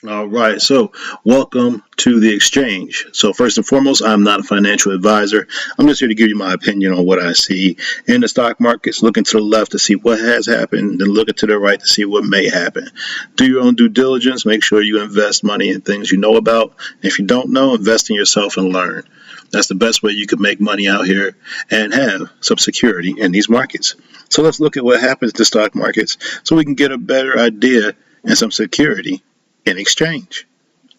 All right, so welcome to the exchange. So, first and foremost, I'm not a financial advisor. I'm just here to give you my opinion on what I see in the stock markets. Looking to the left to see what has happened, then looking to the right to see what may happen. Do your own due diligence. Make sure you invest money in things you know about. If you don't know, invest in yourself and learn. That's the best way you can make money out here and have some security in these markets. So, let's look at what happens to stock markets so we can get a better idea and some security in exchange.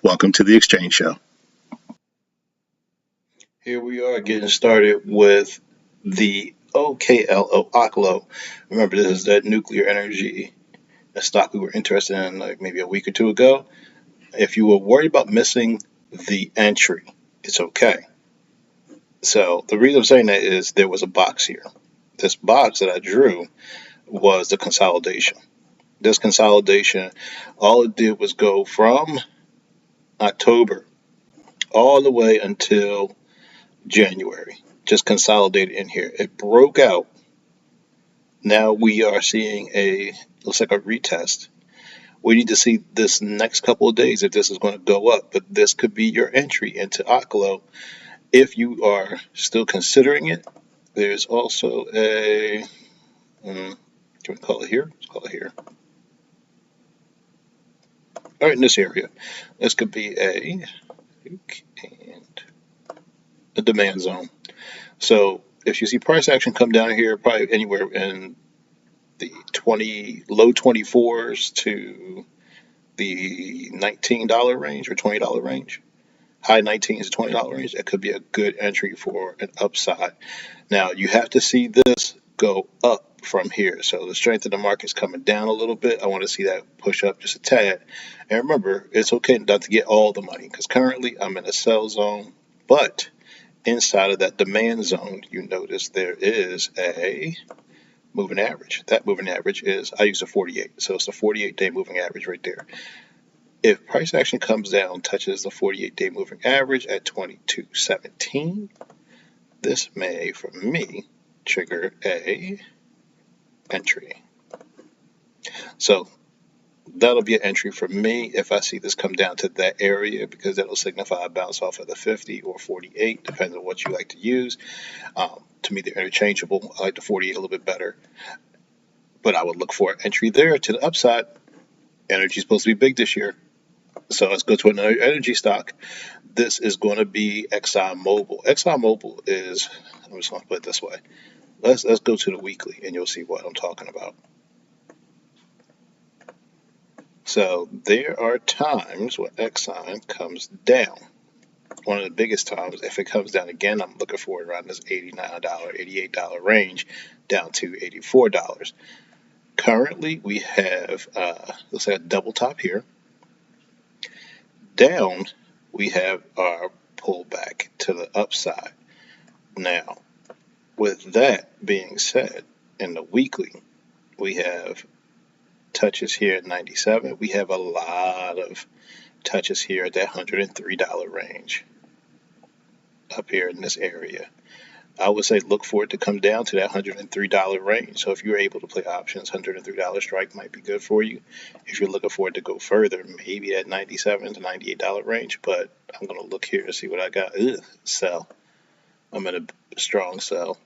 Welcome to the Exchange Show. Here we are getting started with the OKLO. Remember, this is that nuclear energy, a stock we were interested in like maybe a week or two ago. If you were worried about missing the entry, it's okay. So the reason I'm saying that is there was a box here. This box that I drew was the consolidation. This consolidation, all it did was go from October all the way until January. Just consolidated in here. It broke out. Now we are seeing looks like a retest. We need to see this next couple of days if this is going to go up. But this could be your entry into OKLO if you are still considering it. There's also can we call it here? Let's call it here. All right, in this area. This could be a demand zone. So if you see price action come down here, probably anywhere in the low 24s to the $19 range or $20 range, high 19s to $20 range, that could be a good entry for an upside. Now you have to see this go up from here. So the strength of the market's coming down a little bit. I want to see that push up just a tad. And remember, it's okay not to get all the money because currently I'm in a sell zone, but inside of that demand zone, you notice there is a moving average. That moving average is, I use a 48, so it's a 48-day moving average right there. If price action comes down, touches the 48-day moving average at 22.17, this may, for me, trigger a entry. So that'll be an entry for me if I see this come down to that area because that'll signify a bounce off of the 50 or 48, depending on what you like to use. To me, they're interchangeable. I like the 48 a little bit better, but I would look for an entry there to the upside. Energy is supposed to be big this year. So let's go to another energy stock. This is going to be ExxonMobil. ExxonMobil is, I'm just going to put it this way. Let's go to the weekly and you'll see what I'm talking about. So there are times when Exxon comes down. One of the biggest times, if it comes down again, I'm looking for it around this $89, $88 range down to $84. Currently, we have, looks like a double top here. Down, we have our pullback to the upside. Now, with that being said, in the weekly, we have touches here at 97. We have a lot of touches here at that $103 range up here in this area. I would say look for it to come down to that $103 range. So if you're able to play options, $103 strike might be good for you. If you're looking for it to go further, maybe that $97 to $98 range. But I'm going to look here to see what I got. Sell. I'm in a strong sell.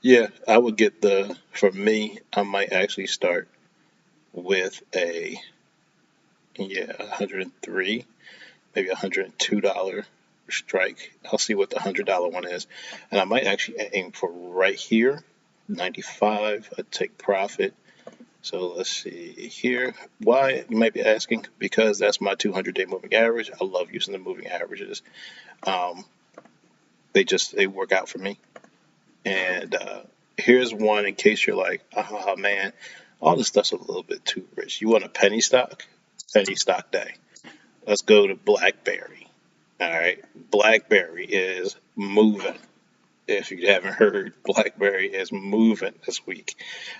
Yeah, I would get for me, I might actually start with 103, maybe $102 strike. I'll see what the $100 one is. And I might actually aim for right here, 95. I'd take profit. So let's see here. Why, you might be asking? Because that's my 200-day moving average. I love using the moving averages. They work out for me. And here's one in case you're like, oh man, all this stuff's a little bit too rich. You want a penny stock? Penny stock day. Let's go to BlackBerry. All right, BlackBerry is moving. If you haven't heard, BlackBerry is moving this week.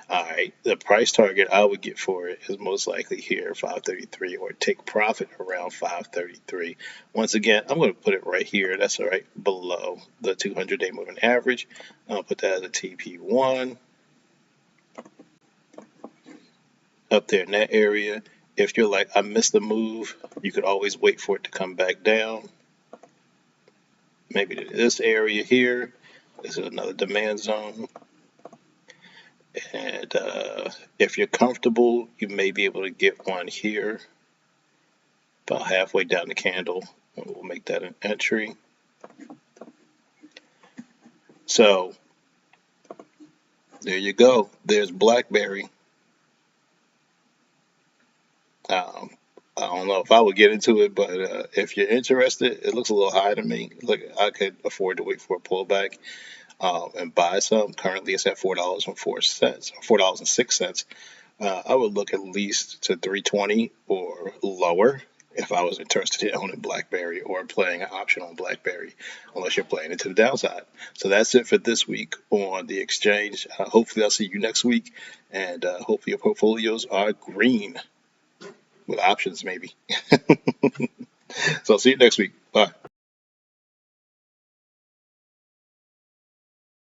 All right, the price target I would get for it is most likely here, 533, or take profit around 533. Once again, I'm going to put it right here. That's all right, below the 200-day moving average. I'll put that as a TP1. up there in that area. If you're like, I missed the move, you could always wait for it to come back down. Maybe to this area here. This is another demand zone. And if you're comfortable, you may be able to get one here, about halfway down the candle. And we'll make that an entry. So there you go. There's BlackBerry. I don't know if I would get into it, but if you're interested, it looks a little high to me. Look, I could afford to wait for a pullback and buy some. Currently, it's at $4.04, $4.06. I would look at least to 320 or lower if I was interested in owning BlackBerry or playing an option on BlackBerry, unless you're playing it to the downside. So that's it for this week on the exchange. Hopefully, I'll see you next week, and hopefully your portfolios are green with options, maybe. So I'll see you next week. Bye.